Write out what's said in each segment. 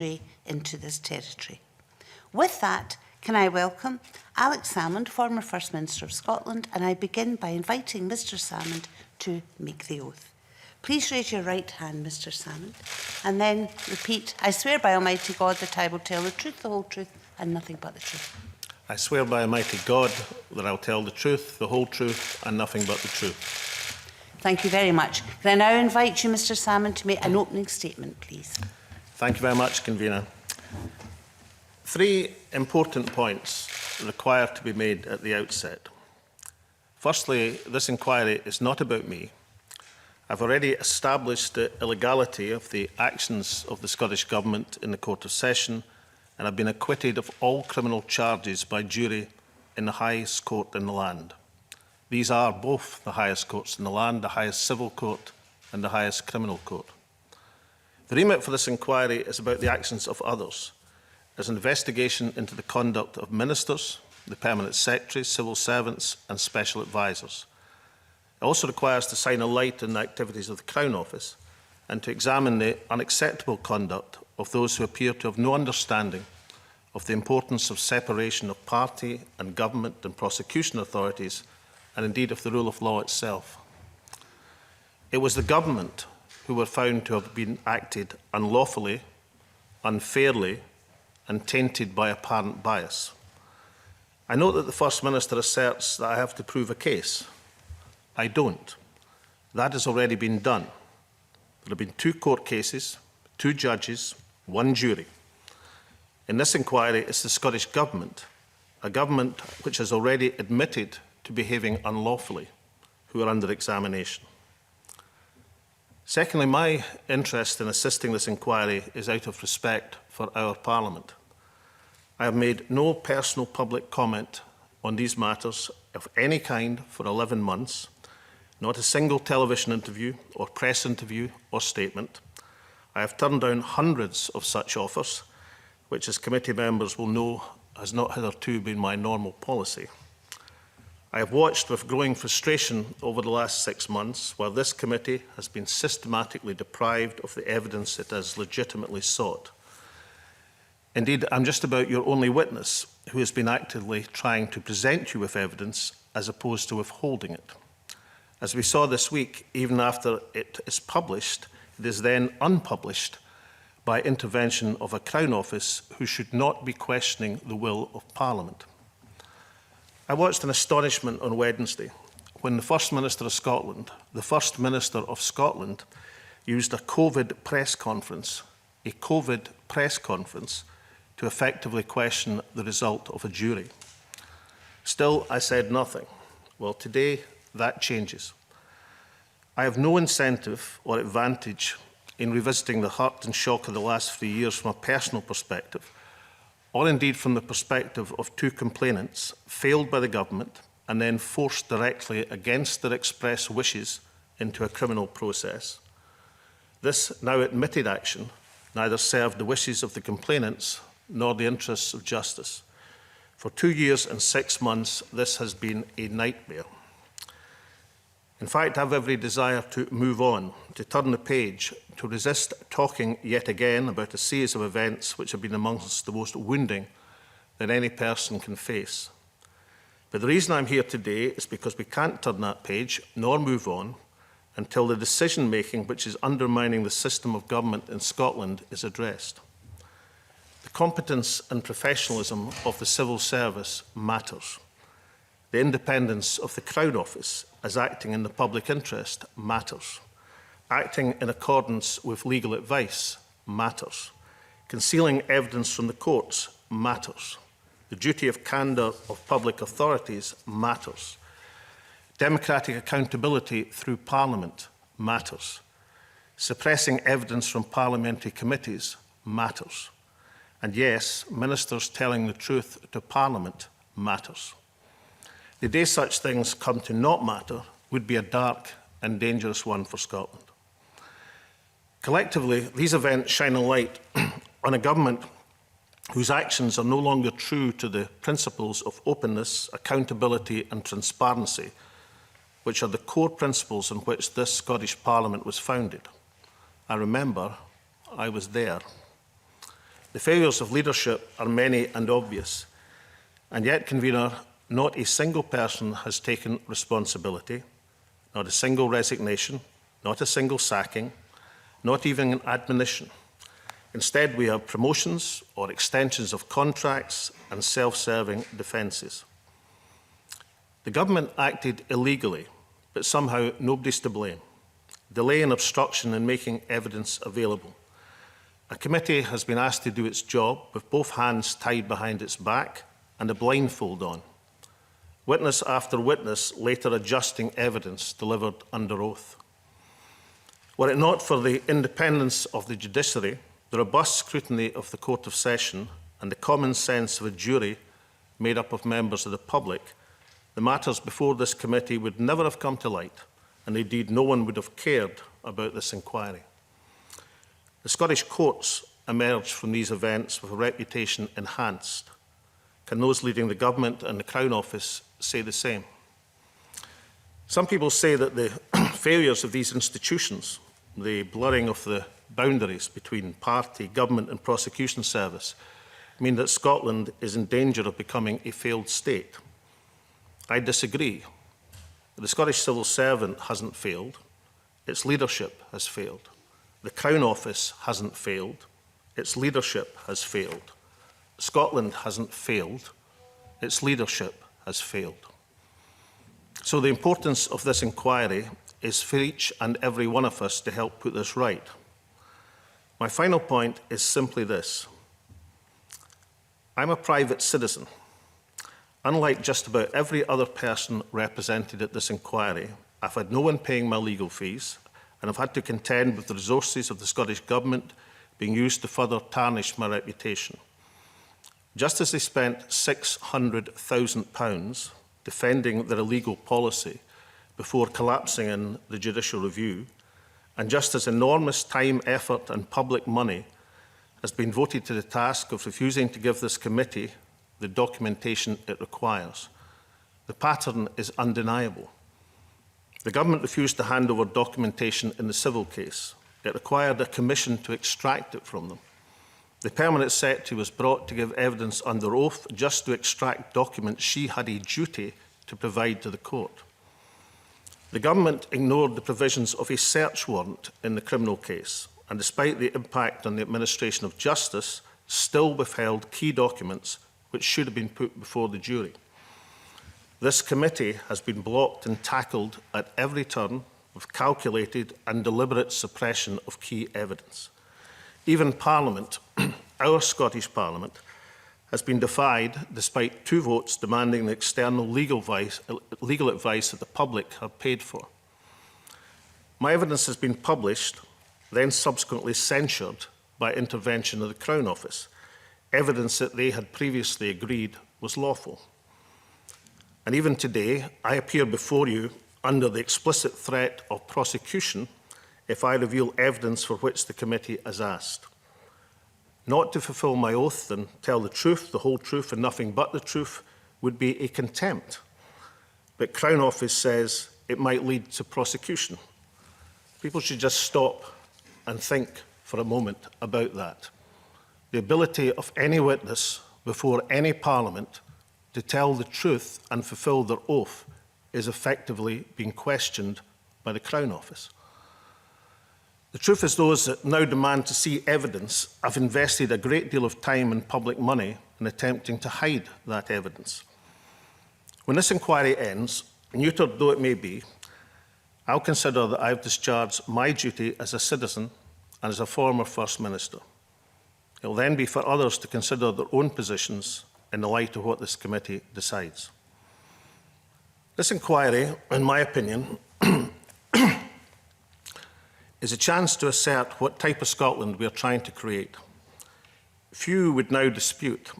into this territory. With that, can I welcome Alex Salmond, former First Minister of Scotland, and I begin by inviting Mr Salmond to make the oath. Please raise your right hand, Mr Salmond, and then repeat, I swear by Almighty God that I will tell the truth, the whole truth, and nothing but the truth. I swear by Almighty God that I will tell the truth, the whole truth, and nothing but the truth. Thank you very much. Can I now invite you, Mr Salmond, to make an opening statement, please? Thank you very much, Convener. 3 important points require to be made at the outset. Firstly, this inquiry is not about me. I've already established the illegality of the actions of the Scottish Government in the Court of Session, and I've been acquitted of all criminal charges by jury in the highest court in the land. These are both the highest courts in the land, the highest civil court and the highest criminal court. The remit for this inquiry is about the actions of others. There's an investigation into the conduct of ministers, the permanent secretaries, civil servants and special advisers. It also requires to shine a light on the activities of the Crown Office and to examine the unacceptable conduct of those who appear to have no understanding of the importance of separation of party and government and prosecution authorities, and indeed of the rule of law itself. It was the government who were found to have been acted unlawfully, unfairly and tainted by apparent bias. I note that the First Minister asserts that I have to prove a case. I don't. That has already been done. There have been 2 court cases, 2 judges, 1 jury. In this inquiry, it's the Scottish Government, a government which has already admitted to behaving unlawfully, who are under examination. Secondly, my interest in assisting this inquiry is out of respect for our Parliament. I have made no personal public comment on these matters of any kind for 11 months, not a single television interview or press interview or statement. I have turned down hundreds of such offers, which, as committee members will know, has not hitherto been my normal policy. I have watched with growing frustration over the last 6 months while this committee has been systematically deprived of the evidence it has legitimately sought. Indeed, I'm just about your only witness who has been actively trying to present you with evidence as opposed to withholding it. As we saw this week, even after it is published, it is then unpublished by intervention of a Crown Office who should not be questioning the will of Parliament. I watched in astonishment on Wednesday when the First Minister of Scotland, used a COVID press conference, to effectively question the result of a jury. Still, I said nothing. Well, today that changes. I have no incentive or advantage in revisiting the hurt and shock of the last 3 years from a personal perspective, or indeed from the perspective of 2 complainants failed by the government and then forced directly against their express wishes into a criminal process. This now admitted action neither served the wishes of the complainants nor the interests of justice. For 2 years and 6 months, this has been a nightmare. In fact, I have every desire to move on, to turn the page, to resist talking yet again about a series of events which have been amongst the most wounding that any person can face. But the reason I'm here today is because we can't turn that page nor move on until the decision-making which is undermining the system of government in Scotland is addressed. The competence and professionalism of the civil service matters. The independence of the Crown Office as acting in the public interest matters. Acting in accordance with legal advice matters. Concealing evidence from the courts matters. The duty of candour of public authorities matters. Democratic accountability through Parliament matters. Suppressing evidence from parliamentary committees matters. And yes, ministers telling the truth to Parliament matters. The day such things come to not matter would be a dark and dangerous one for Scotland. Collectively, these events shine a light on a government whose actions are no longer true to the principles of openness, accountability and transparency, which are the core principles on which this Scottish Parliament was founded. I remember I was there. The failures of leadership are many and obvious, and yet, Convener, not a single person has taken responsibility, not a single resignation, not a single sacking, not even an admonition. Instead, we have promotions or extensions of contracts and self-serving defences. The government acted illegally, but somehow nobody's to blame. Delay and obstruction in making evidence available. A committee has been asked to do its job with both hands tied behind its back and a blindfold on. Witness after witness later adjusting evidence delivered under oath. Were it not for the independence of the judiciary, the robust scrutiny of the Court of Session and the common sense of a jury made up of members of the public, the matters before this committee would never have come to light, and indeed no one would have cared about this inquiry. The Scottish courts emerged from these events with a reputation enhanced. Can those leading the government and the Crown Office say the same? Some people say that the failures of these institutions, the blurring of the boundaries between party, government and prosecution service, mean that Scotland is in danger of becoming a failed state. I disagree. The Scottish civil servant hasn't failed. Its leadership has failed. The Crown Office hasn't failed. Its leadership has failed. Scotland hasn't failed. Its leadership has failed. So the importance of this inquiry is for each and every one of us to help put this right. My final point is simply this. I'm a private citizen. Unlike just about every other person represented at this inquiry, I've had no one paying my legal fees, and I've had to contend with the resources of the Scottish Government being used to further tarnish my reputation. Just as they spent £600,000 defending their illegal policy before collapsing in the judicial review, and just as enormous time, effort and public money has been voted to the task of refusing to give this committee the documentation it requires, the pattern is undeniable. The government refused to hand over documentation in the civil case. It required a commission to extract it from them. The permanent secretary was brought to give evidence under oath just to extract documents she had a duty to provide to the court. The government ignored the provisions of a search warrant in the criminal case, and despite the impact on the administration of justice, still withheld key documents which should have been put before the jury. This committee has been blocked and tackled at every turn with calculated and deliberate suppression of key evidence. Even Parliament, our Scottish Parliament, has been defied despite 2 votes demanding the external legal advice that the public have paid for. My evidence has been published, then subsequently censured by intervention of the Crown Office, evidence that they had previously agreed was lawful. And even today, I appear before you under the explicit threat of prosecution if I reveal evidence for which the committee has asked. Not to fulfil my oath and tell the truth, the whole truth and nothing but the truth would be a contempt. But Crown Office says it might lead to prosecution. People should just stop and think for a moment about that. The ability of any witness before any Parliament to tell the truth and fulfil their oath is effectively being questioned by the Crown Office. The truth is those that now demand to see evidence have invested a great deal of time and public money in attempting to hide that evidence. When this inquiry ends, neutered though it may be, I'll consider that I've discharged my duty as a citizen and as a former First Minister. It will then be for others to consider their own positions in the light of what this committee decides. This inquiry, in my opinion, is a chance to assert what type of Scotland we are trying to create. Few would now dispute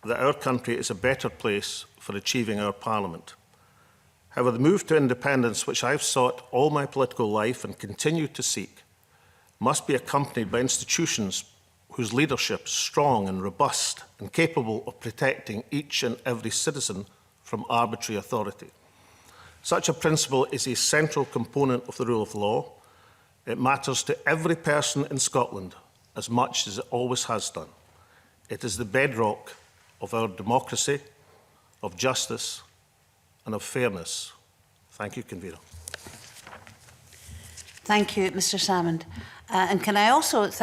that our country is a better place for achieving our Parliament. However, the move to independence, which I've sought all my political life and continue to seek, must be accompanied by institutions whose leadership is strong and robust and capable of protecting each and every citizen from arbitrary authority. Such a principle is a central component of the rule of law. It matters to every person in Scotland as much as it always has done. It is the bedrock of our democracy, of justice and of fairness. Thank you, Convener. Thank you, Mr Salmond. And can I also